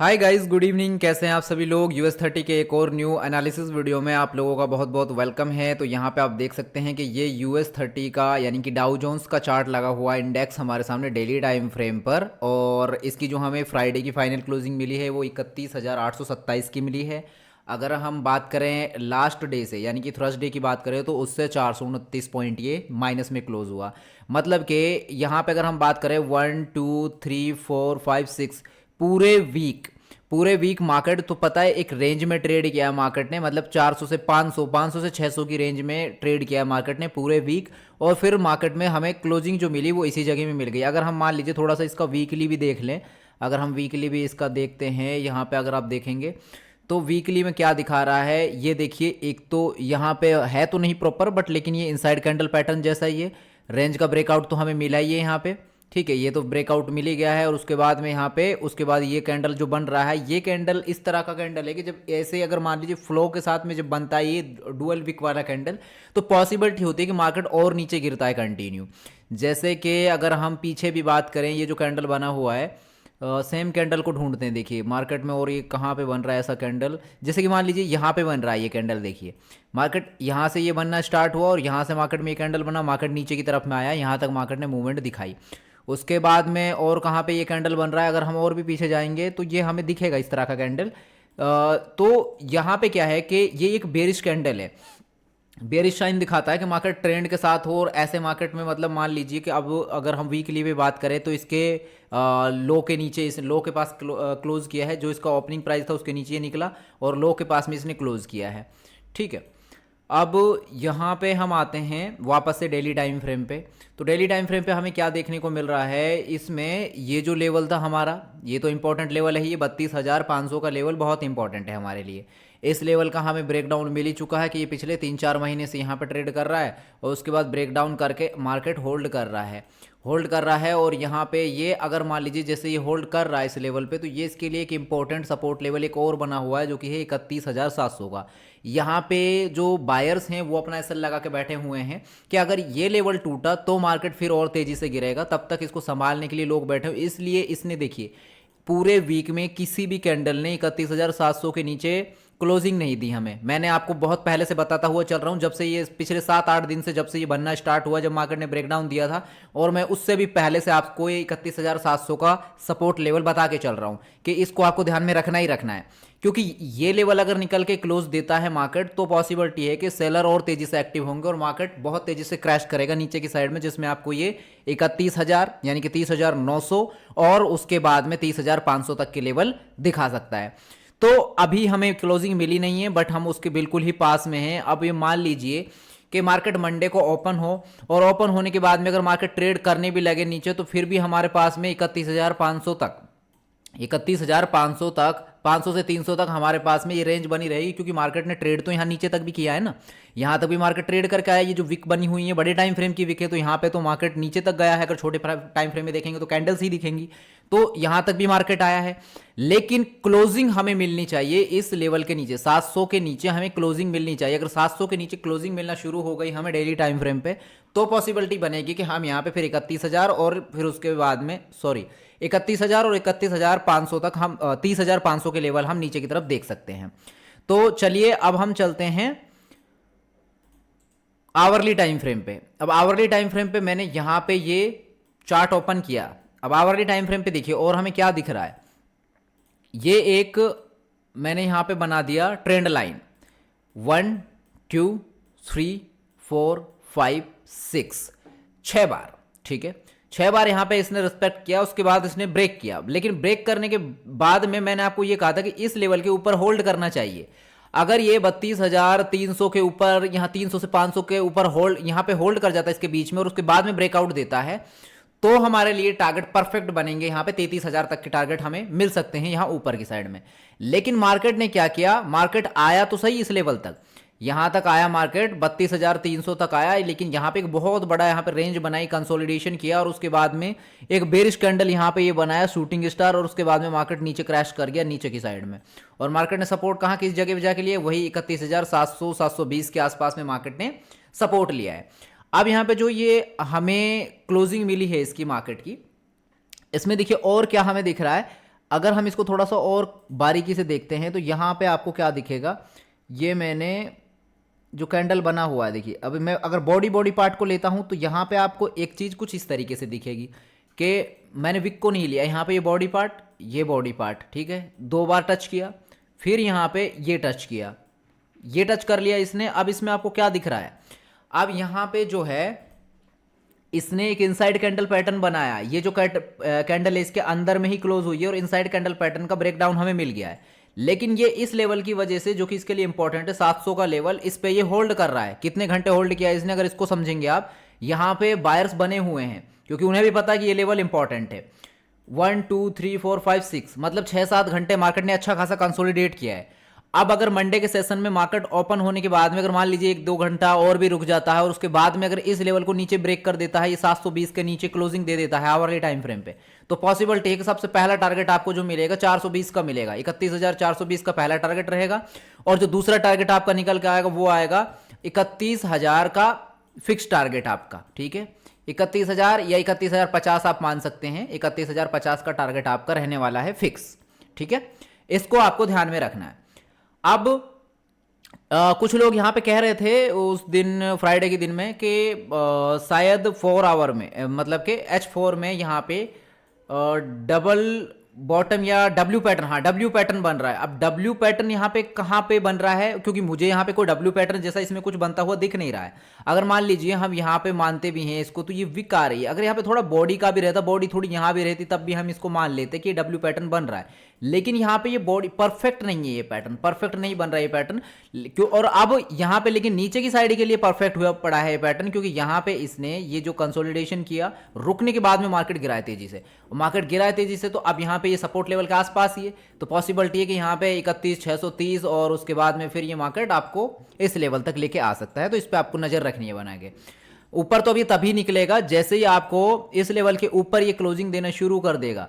Hi guys, good evening. कैसे हैं आप सभी लोग। US30 के एक और न्यू एनालिसिस वीडियो में आप लोगों का बहुत बहुत वेलकम है। तो यहाँ पे आप देख सकते हैं कि ये US30 का यानी कि डाउ जोन्स का चार्ट लगा हुआ इंडेक्स हमारे सामने डेली टाइम फ्रेम पर, और इसकी जो हमें फ्राइडे की फाइनल क्लोजिंग मिली है वो 31,827 की मिली है। अगर हम बात करें लास्ट डे से यानी कि थर्सडे की बात करें तो उससे 429 पॉइंट ये माइनस में क्लोज हुआ। मतलब कि यहाँ पे अगर हम बात करें 1 2 3 4 5 6 पूरे वीक मार्केट तो पता है एक रेंज में ट्रेड किया है मार्केट ने, मतलब 400 से 500, 500 से 600 की रेंज में ट्रेड किया है मार्केट ने पूरे वीक। और फिर मार्केट में हमें क्लोजिंग जो मिली वो इसी जगह में मिल गई। अगर हम मान लीजिए थोड़ा सा इसका वीकली भी देख लें, अगर हम वीकली भी इसका देखते हैं यहाँ पे अगर आप देखेंगे तो वीकली में क्या दिखा रहा है ये देखिए। एक तो यहाँ पे है तो नहीं प्रॉपर, बट लेकिन ये इनसाइड कैंडल पैटर्न जैसा ही है। रेंज का ब्रेकआउट तो हमें मिला ही है यहाँ पे, ठीक है, ये तो ब्रेकआउट मिल ही गया है। और उसके बाद में यहाँ पे उसके बाद ये कैंडल जो बन रहा है, ये कैंडल इस तरह का कैंडल है कि जब ऐसे अगर मान लीजिए फ्लो के साथ में जब बनता है ये डुअल विक वाला कैंडल, तो पॉसिबिलिटी होती है कि मार्केट और नीचे गिरता है कंटिन्यू। जैसे कि अगर हम पीछे भी बात करें, ये जो कैंडल बना हुआ है सेम कैंडल को ढूंढते हैं देखिए मार्केट में, और ये कहाँ पे बन रहा है ऐसा कैंडल। जैसे कि मान लीजिए यहाँ पे बन रहा है ये कैंडल, देखिए मार्केट यहाँ से ये बनना स्टार्ट हुआ और यहाँ से मार्केट में ये कैंडल बना, मार्केट नीचे की तरफ में आया, यहाँ तक मार्केट ने मूवमेंट दिखाई। उसके बाद में और कहाँ पे ये कैंडल बन रहा है, अगर हम और भी पीछे जाएंगे तो ये हमें दिखेगा इस तरह का कैंडल। तो यहाँ पे क्या है कि ये एक बेरिश कैंडल है। बेरिश साइन दिखाता है कि मार्केट ट्रेंड के साथ हो, और ऐसे मार्केट में मतलब मान लीजिए कि अब अगर हम वीकली में बात करें तो इसके लो के नीचे, इस लो के पास क्लोज किया है। जो इसका ओपनिंग प्राइस था उसके नीचे ये निकला और लो के पास में इसने क्लोज किया है, ठीक है। अब यहाँ पे हम आते हैं वापस से डेली टाइम फ्रेम पे। तो डेली टाइम फ्रेम पे हमें क्या देखने को मिल रहा है, इसमें ये जो लेवल था हमारा, ये तो इंपॉर्टेंट लेवल है, ये 32,500 का लेवल बहुत इंपॉर्टेंट है हमारे लिए। इस लेवल का हमें ब्रेकडाउन मिल ही चुका है कि ये पिछले 3-4 महीने से यहाँ पे ट्रेड कर रहा है, और उसके बाद ब्रेकडाउन करके मार्केट होल्ड कर रहा है। और यहाँ पे ये अगर मान लीजिए जैसे ये होल्ड कर रहा है इस लेवल पे, तो ये इसके लिए एक इंपॉर्टेंट सपोर्ट लेवल एक और बना हुआ है जो कि है 31,700 का। यहाँ पे जो बायर्स हैं वो अपना एसएल लगा के बैठे हुए हैं कि अगर ये लेवल टूटा तो मार्केट फिर और तेजी से गिरेगा, तब तक इसको संभालने के लिए लोग बैठे हुए। इसलिए इसने देखिए पूरे वीक में किसी भी कैंडल ने 31,700 के नीचे क्लोजिंग नहीं दी हमें। मैंने आपको बहुत पहले से बताता हुआ चल रहा हूं, जब से ये पिछले 7-8 दिन से जब से ये बनना स्टार्ट हुआ, जब मार्केट ने ब्रेकडाउन दिया था, और मैं उससे भी पहले से आपको ये 31,700 का सपोर्ट लेवल बता के चल रहा हूं कि इसको आपको ध्यान में रखना ही रखना है। क्योंकि ये लेवल अगर निकल के क्लोज देता है मार्केट, तो पॉसिबिलिटी है कि सेलर और तेजी से एक्टिव होंगे और मार्केट बहुत तेजी से क्रैश करेगा नीचे की साइड में, जिसमें आपको ये 31,000 यानी कि 30,900 और उसके बाद में 30,500 तक के लेवल दिखा सकता है। तो अभी हमें क्लोजिंग मिली नहीं है, बट हम उसके बिल्कुल ही पास में हैं। अब ये मान लीजिए कि मार्केट मंडे को ओपन हो, और ओपन होने के बाद में अगर मार्केट ट्रेड करने भी लगे नीचे, तो फिर भी हमारे पास में 31,500 तक, 31,500 तक, 500 से 300 तक हमारे पास में ये रेंज बनी रहेगी। क्योंकि मार्केट ने ट्रेड तो यहाँ नीचे तक भी किया है ना, यहाँ तक भी मार्केट ट्रेड करके आया। ये जो विक बनी हुई है बड़े टाइम फ्रेम की विक है, तो यहाँ पे तो मार्केट नीचे तक गया है। अगर छोटे टाइम फ्रेम में देखेंगे तो कैंडल्स ही दिखेंगी, तो यहाँ तक भी मार्केट आया है। लेकिन क्लोजिंग हमें मिलनी चाहिए इस लेवल के नीचे, 700 के नीचे हमें क्लोजिंग मिलनी चाहिए। अगर 700 के नीचे क्लोजिंग मिलना शुरू हो गई हमें डेली टाइम फ्रेम पे, तो पॉसिबिलिटी बनेगी कि हम यहाँ पे फिर 31,000 और फिर उसके बाद में 31,000 और 31,500 तक हम 30,500 के लेवल हम नीचे की तरफ देख सकते हैं। तो चलिए अब हम चलते हैं आवरली टाइम फ्रेम पे। अब आवरली टाइम फ्रेम पे मैंने यहाँ पे ये चार्ट ओपन किया। अब आवरली टाइम फ्रेम पे देखिए और हमें क्या दिख रहा है, ये एक मैंने यहाँ पे बना दिया ट्रेंड लाइन, 1 2 3 4 5 6, 6 बार, ठीक है। 6 बार यहाँ पे इसने रिस्पेक्ट किया, उसके बाद इसने ब्रेक किया। लेकिन ब्रेक करने के बाद में मैंने आपको ये कहा था कि इस लेवल के ऊपर होल्ड करना चाहिए। अगर ये 32,300 के ऊपर, यहाँ 300 से 500 के ऊपर होल्ड, यहाँ पे होल्ड कर जाता है इसके बीच में, और उसके बाद में ब्रेकआउट देता है, तो हमारे लिए टारगेट परफेक्ट बनेंगे। यहाँ पे 33,000 तक के टारगेट हमें मिल सकते हैं यहाँ ऊपर की साइड में। लेकिन मार्केट ने क्या किया, मार्केट आया तो सही इस लेवल तक, यहाँ तक आया मार्केट 32,300 तक आया, लेकिन यहाँ पे एक बहुत बड़ा यहाँ पे रेंज बनाई, कंसोलिडेशन किया, और उसके बाद में एक बेरिश कैंडल यहाँ पे ये बनाया शूटिंग स्टार, और उसके बाद में मार्केट नीचे क्रैश कर गया नीचे की साइड में। और मार्केट ने सपोर्ट कहाँ किस जगह पे जाके लिया, वही 31,700 720 के आसपास में मार्केट ने सपोर्ट लिया है। अब यहाँ पे जो ये हमें क्लोजिंग मिली है इसकी मार्केट की, इसमें देखिए और क्या हमें दिख रहा है। अगर हम इसको थोड़ा सा और बारीकी से देखते हैं तो यहाँ पे आपको क्या दिखेगा, ये मैंने जो कैंडल बना हुआ है देखिए, अभी मैं अगर बॉडी बॉडी पार्ट को लेता हूँ तो यहाँ पे आपको एक चीज़ कुछ इस तरीके से दिखेगी कि मैंने विक को नहीं लिया, यहाँ पे ये बॉडी पार्ट, ये बॉडी पार्ट, ठीक है, 2 बार टच किया, फिर यहाँ पे ये टच किया, ये टच कर लिया इसने। अब इसमें आपको क्या दिख रहा है, अब यहाँ पे जो है इसने एक इनसाइड कैंडल पैटर्न बनाया, ये जो कैंडल है इसके अंदर में ही क्लोज हुई है और इनसाइड कैंडल पैटर्न का ब्रेकडाउन हमें मिल गया है। लेकिन ये इस लेवल की वजह से, जो कि इसके लिए इंपॉर्टेंट है, 700 का लेवल, इस पे ये होल्ड कर रहा है। कितने घंटे होल्ड किया है इसने, अगर इसको समझेंगे आप, यहाँ पे बायर्स बने हुए हैं क्योंकि उन्हें भी पता है कि ये लेवल इंपॉर्टेंट है। 1 2 3 4 5 6 मतलब 6-7 घंटे मार्केट ने अच्छा खासा कंसोलिडेट किया है। अब अगर मंडे के सेशन में मार्केट ओपन होने के बाद में अगर मान लीजिए 1-2 घंटा और भी रुक जाता है और उसके बाद में अगर इस लेवल को नीचे ब्रेक कर देता है, ये 720 के नीचे क्लोजिंग दे देता है आवरली टाइम फ्रेम पे, तो पॉसिबिलिटी है कि सबसे पहला टारगेट आपको जो मिलेगा 420 का मिलेगा, 31,420 का पहला टारगेट रहेगा। और जो दूसरा टारगेट आपका निकल के आएगा वो आएगा 31,000 का फिक्स टारगेट आपका, ठीक है, 31,000 या 31,050 आप मान सकते हैं, 31,050 का टारगेट आपका रहने वाला है फिक्स, ठीक है, इसको आपको ध्यान में रखना है। अब कुछ लोग यहाँ पे कह रहे थे उस दिन फ्राइडे के दिन में कि शायद 4 आवर में मतलब कि H4 में यहाँ पे डबल बॉटम या डब्ल्यू पैटर्न, हाँ डब्ल्यू पैटर्न बन रहा है। अब डब्ल्यू पैटर्न यहाँ पे कहाँ पे बन रहा है, क्योंकि मुझे यहाँ पे कोई डब्ल्यू पैटर्न जैसा इसमें कुछ बनता हुआ दिख नहीं रहा है। अगर मान लीजिए हम यहाँ पे मानते भी हैं इसको तो ये विक आ रही है, अगर यहाँ पे थोड़ा बॉडी का भी रहता, बॉडी थोड़ी यहाँ भी रहती, तब भी हम इसको मान लेते कि ये डब्ल्यू पैटर्न बन रहा है। लेकिन यहाँ पे ये बॉडी परफेक्ट नहीं है, ये पैटर्न परफेक्ट नहीं बन रहा है ये पैटर्न क्यों, और अब यहाँ पे लेकिन नीचे की साइड के लिए परफेक्ट हुआ पड़ा है ये पैटर्न, क्योंकि यहाँ पे इसने ये जो कंसोलिडेशन किया रुकने के बाद में मार्केट गिरा है तेजी से, मार्केट गिरा है तेजी से, तो अब यहाँ पे ये सपोर्ट लेवल के आसपास ही है, तो पॉसिबिलिटी है कि यहाँ पे 31,630 और उसके बाद में फिर ये मार्केट आपको इस लेवल तक लेके आ सकता है। तो इस पर आपको नजर रखनी है बना के। ऊपर तो अभी तभी निकलेगा जैसे ही आपको इस लेवल के ऊपर ये क्लोजिंग देना शुरू कर देगा,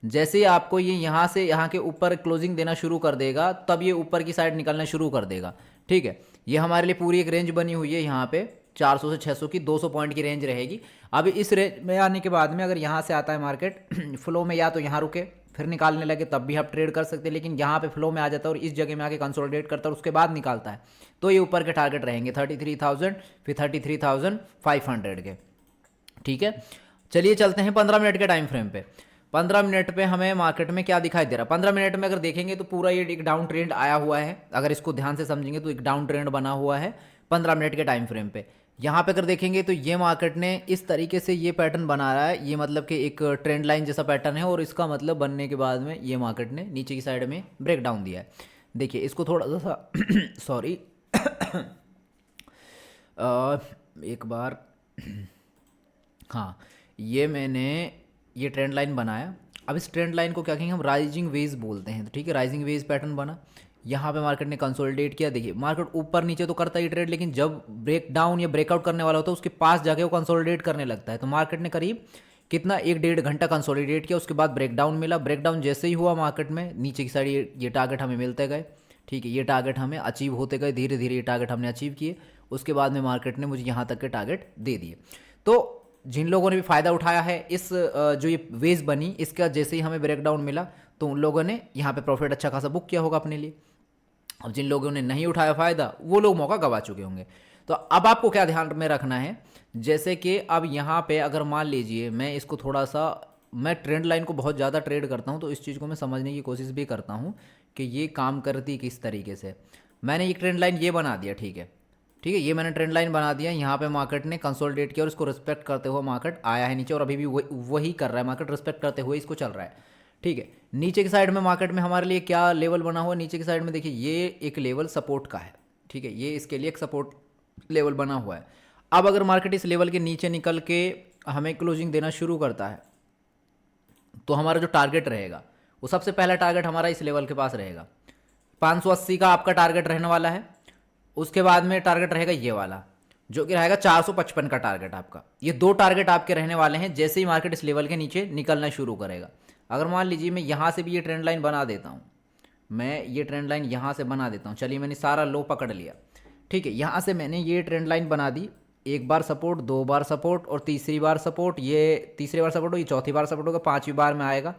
जैसे ही आपको ये यहाँ से यहाँ के ऊपर क्लोजिंग देना शुरू कर देगा तब ये ऊपर की साइड निकलना शुरू कर देगा, ठीक है। ये हमारे लिए पूरी एक रेंज बनी हुई है, यहाँ पे 400 से 600 की 200 पॉइंट की रेंज रहेगी। अब इस रेंज में आने के बाद में अगर यहाँ से आता है मार्केट फ्लो में, या तो यहाँ रुके फिर निकालने लगे तब भी आप ट्रेड कर सकते हैं, लेकिन यहाँ पे फ्लो में आ जाता है और इस जगह में आके कंसोलिडेट करता है और उसके बाद निकालता है, तो ये ऊपर के टारगेट रहेंगे 33,000 फिर 33,500 के, ठीक है। चलिए चलते हैं 15 मिनट के टाइम फ्रेम पे। 15 मिनट पे हमें मार्केट में क्या दिखाई दे रहा है, 15 मिनट में अगर देखेंगे तो पूरा ये एक डाउन ट्रेंड आया हुआ है, अगर इसको ध्यान से समझेंगे तो एक डाउन ट्रेंड बना हुआ है 15 मिनट के टाइम फ्रेम पे। यहाँ पे अगर देखेंगे तो ये मार्केट ने इस तरीके से ये पैटर्न बना रहा है, ये मतलब कि एक ट्रेंड लाइन जैसा पैटर्न है, और इसका मतलब बनने के बाद में ये मार्केट ने नीचे की साइड में ब्रेक डाउन दिया है। देखिए इसको थोड़ा सा सॉरी एक बार हाँ, ये मैंने ये ट्रेंड लाइन बनाया। अब इस ट्रेंड लाइन को क्या कहेंगे हम, राइजिंग वेज बोलते हैं, तो ठीक है, राइजिंग वेज पैटर्न बना। यहाँ पे मार्केट ने कंसोलिडेट किया, देखिए मार्केट ऊपर नीचे तो करता ही ट्रेड, लेकिन जब ब्रेक डाउन या ब्रेकआउट करने वाला होता है उसके पास जाके वो कंसोलिडेट करने लगता है। तो मार्केट ने करीब कितना 1-1.5 घंटा कंसोलिडेट किया, उसके बाद ब्रेकडाउन मिला। ब्रेकडाउन जैसे ही हुआ मार्केट में नीचे की साइड ये टारगेट हमें मिलते गए, ठीक है, ये टारगेट हमें अचीव होते गए, धीरे धीरे ये टारगेट हमने अचीव किए। उसके बाद में मार्केट ने मुझे यहाँ तक के टारगेट दे दिए। तो जिन लोगों ने भी फ़ायदा उठाया है इस जो ये वेज बनी, इसका जैसे ही हमें ब्रेकडाउन मिला तो उन लोगों ने यहाँ पे प्रॉफिट अच्छा खासा बुक किया होगा अपने लिए। अब जिन लोगों ने नहीं उठाया फ़ायदा वो लोग मौका गवा चुके होंगे। तो अब आपको क्या ध्यान में रखना है, जैसे कि अब यहाँ पे अगर मान लीजिए मैं इसको थोड़ा सा, मैं ट्रेंड लाइन को बहुत ज़्यादा ट्रेड करता हूँ तो इस चीज़ को मैं समझने की कोशिश भी करता हूँ कि ये काम करती किस तरीके से। मैंने ये ट्रेंड लाइन ये बना दिया, ठीक है, ठीक है, ये मैंने ट्रेंड लाइन बना दिया। यहाँ पे मार्केट ने कंसोलिडेट किया और इसको रिस्पेक्ट करते हुए मार्केट आया है नीचे, और अभी भी वही कर रहा है मार्केट, रिस्पेक्ट करते हुए इसको चल रहा है, ठीक है। नीचे की साइड में मार्केट में हमारे लिए क्या लेवल बना हुआ है, नीचे की साइड में देखिए ये एक लेवल सपोर्ट का है, ठीक है, ये इसके लिए एक सपोर्ट लेवल बना हुआ है। अब अगर मार्केट इस लेवल के नीचे निकल के हमें क्लोजिंग देना शुरू करता है तो हमारा जो टारगेट रहेगा वो सबसे पहला टारगेट हमारा इस लेवल के पास रहेगा, 580 का आपका टारगेट रहने वाला है। उसके बाद में टारगेट रहेगा ये वाला जो कि रहेगा 455 का टारगेट आपका। ये 2 टारगेट आपके रहने वाले हैं जैसे ही मार्केट इस लेवल के नीचे निकलना शुरू करेगा। अगर मान लीजिए मैं यहाँ से भी ये ट्रेंड लाइन बना देता हूँ, मैं ये ट्रेंड लाइन यहाँ से बना देता हूँ, चलिए मैंने सारा लो पकड़ लिया, ठीक है, यहाँ से मैंने ये ट्रेंड लाइन बना दी, 1 बार सपोर्ट, 2 बार सपोर्ट और तीसरी बार सपोर्ट, ये तीसरी बार सपोर्ट होगी, चौथी बार सपोर्ट होगा, 5वीं बार में आएगा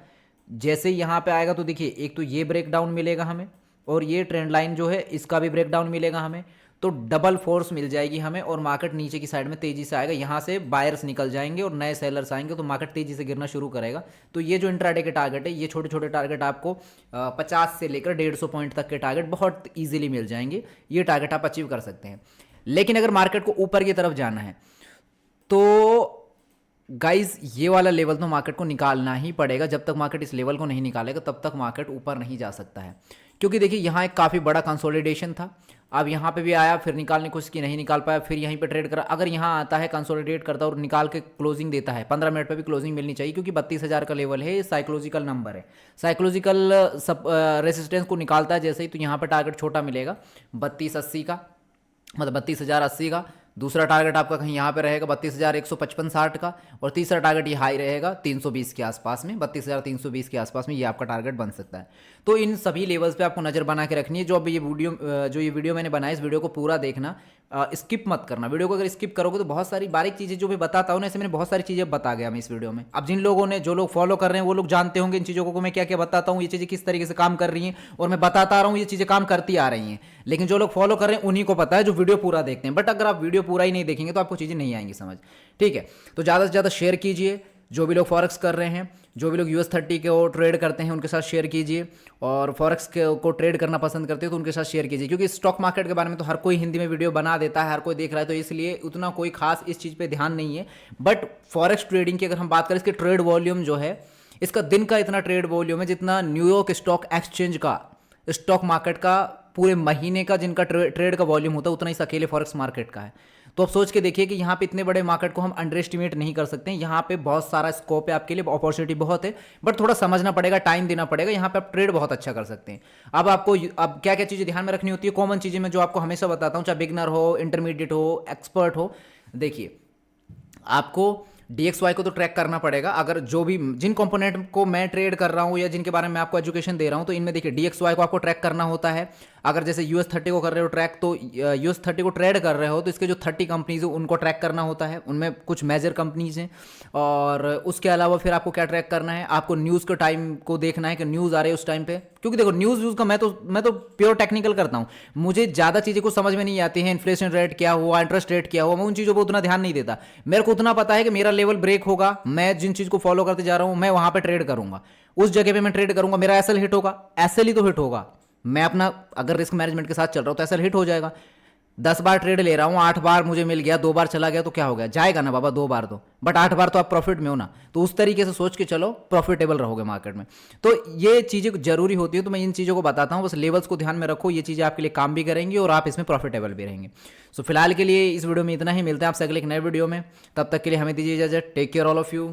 जैसे ही यहाँ पे आएगा तो देखिए एक तो ये ब्रेकडाउन मिलेगा हमें, और ये ट्रेंड लाइन जो है इसका भी ब्रेकडाउन मिलेगा हमें, तो डबल फोर्स मिल जाएगी हमें और मार्केट नीचे की साइड में तेजी से आएगा। यहाँ से बायर्स निकल जाएंगे और नए सेलर्स आएंगे तो मार्केट तेजी से गिरना शुरू करेगा। तो ये जो इंट्राडे के टारगेट है, ये छोटे छोटे टारगेट आपको 50 से लेकर 150 पॉइंट तक के टारगेट बहुत ईजिली मिल जाएंगे। ये टारगेट आप अचीव कर सकते हैं। लेकिन अगर मार्केट को ऊपर की तरफ जाना है तो गाइज ये वाला लेवल तो मार्केट को निकालना ही पड़ेगा। जब तक मार्केट इस लेवल को नहीं निकालेगा तब तक मार्केट ऊपर नहीं जा सकता है, क्योंकि देखिए यहाँ एक काफ़ी बड़ा कंसोलिडेशन था। अब यहाँ पे भी आया, फिर निकालने की कोशिश की, नहीं निकाल पाया, फिर यहीं पे ट्रेड करा। अगर यहाँ आता है, कंसोलिडेट करता है और निकाल के क्लोजिंग देता है, 15 मिनट पे भी क्लोजिंग मिलनी चाहिए, क्योंकि 32,000 का लेवल है, ये साइकोलॉजिकल नंबर है। साइकोलॉजिकल सब रेसिस्टेंस को निकालता है जैसे ही, तो यहाँ पर टारगेट छोटा मिलेगा 3280 का, मतलब 32,080 का। दूसरा टारगेट आपका कहीं यहाँ पे रहेगा 32,155-60 का, और तीसरा टारगेट ये हाई रहेगा 320 के आसपास में, 32,320 के आसपास में ये आपका टारगेट बन सकता है। तो इन सभी लेवल्स पे आपको नज़र बना के रखनी है। जो ये वीडियो मैंने बनाया, इस वीडियो को पूरा देखना, स्किप मत करना। वीडियो को अगर स्किप करोगे तो बहुत सारी बारीक चीज़ें जो मैं बताता हूँ ना, ऐसे मैंने बहुत सारी चीज़ें बता गया मैं इस वीडियो में। अब जिन लोगों ने, जो लोग फॉलो कर रहे हैं वो लोग जानते होंगे इन चीज़ों को मैं क्या क्या बताता हूँ, ये चीज़ें किस तरीके से काम कर रही हैं, और मैं बताता आ रहा हूँ ये चीज़ें काम करती आ रही हैं। लेकिन जो लोग फॉलो कर रहे हैं उन्हीं को पता है, जो वीडियो पूरा देखते हैं। बट अगर आप वीडियो पूरा ही नहीं देखेंगे तो आपको चीज़ें नहीं आएंगी समझ, ठीक है। तो ज़्यादा से ज़्यादा शेयर कीजिए, जो भी लोग फॉरेक्स कर रहे हैं, जो भी लोग US30 को ट्रेड करते हैं उनके साथ शेयर कीजिए, और फॉरेक्स को ट्रेड करना पसंद करते हैं तो उनके साथ शेयर कीजिए, क्योंकि स्टॉक मार्केट के बारे में तो हर कोई हिंदी में वीडियो बना देता है, हर कोई देख रहा है, तो इसलिए उतना कोई खास इस चीज़ पे ध्यान नहीं है। बट फॉरेक्स ट्रेडिंग की अगर हम बात करें, इसके ट्रेड वॉल्यूम जो है, इसका दिन का इतना ट्रेड वॉल्यूम है जितना न्यूयॉर्क स्टॉक एक्सचेंज का, स्टॉक मार्केट का पूरे महीने का जिनका ट्रेड का वॉल्यूम होता है, उतना इस अकेले फॉरेक्स मार्केट का है। तो आप सोच के देखिए कि यहाँ पे इतने बड़े मार्केट को हम अंडर एस्टिमेट नहीं कर सकते हैं। यहाँ पे बहुत सारा स्कोप है आपके लिए, अपॉर्चुनिटी बहुत है, बट थोड़ा समझना पड़ेगा, टाइम देना पड़ेगा। यहाँ पे आप ट्रेड बहुत अच्छा कर सकते हैं। अब आपको अब क्या क्या चीज़ें ध्यान में रखनी होती है, कॉमन चीज़ें मैं जो आपको हमेशा बताता हूँ, चाहे बिगनर हो, इंटरमीडिएट हो, एक्सपर्ट हो। देखिए, आपको DXY को तो ट्रैक करना पड़ेगा। अगर जो भी जिन कंपोनेंट को मैं ट्रेड कर रहा हूँ या जिनके बारे में आपको एजुकेशन दे रहा हूँ, तो इनमें देखिए DXY को आपको ट्रैक करना होता है। अगर जैसे US30 को कर रहे हो ट्रैक, तो US30 को ट्रेड कर रहे हो तो इसके जो 30 कंपनीज है उनको ट्रैक करना होता है, उनमें कुछ मेजर कंपनीज हैं। और उसके अलावा फिर आपको क्या ट्रैक करना है, आपको न्यूज़ के टाइम को देखना है कि न्यूज़ आ रही है उस टाइम पे, क्योंकि देखो न्यूज़ का मैं तो प्योर टेक्निकल करता हूँ, मुझे ज़्यादा चीज़ें कुछ समझ में नहीं आती हैं। इन्फ्लेशन रेट क्या हुआ, इंटरेस्ट रेट क्या हुआ, मैं उन चीज़ों पर उतना ध्यान नहीं देता। मेरे को उतना पता है कि मेरा लेवल ब्रेक होगा, मैं जिन चीज़ को फॉलो करते जा रहा हूँ मैं वहाँ पर ट्रेड करूँगा, उस जगह पे मैं ट्रेड करूँगा, मेरा एसएल हिट होगा, एसएल ही तो हिट होगा। मैं अपना अगर रिस्क मैनेजमेंट के साथ चल रहा हूँ तो एसएल हिट हो जाएगा। 10 बार ट्रेड ले रहा हूँ, 8 बार मुझे मिल गया, 2 बार चला गया तो क्या हो गया, जाएगा ना बाबा 2 बार तो, बट 8 बार तो आप प्रॉफिट में हो ना। तो उस तरीके से सोच के चलो, प्रॉफिटेबल रहोगे मार्केट में। तो ये चीज़ें जरूरी होती है, तो मैं इन चीज़ों को बताता हूँ, बस लेवल्स को ध्यान में रखो, ये चीज़ें आपके लिए काम भी करेंगी और आप इसमें प्रॉफिटेबल भी रहेंगे। सो फिलहाल के लिए इस वीडियो में इतना ही, मिलते हैं आपसे अगले एक नए वीडियो में। तब तक के लिए हमें दीजिए इजाजत। Take care all of you.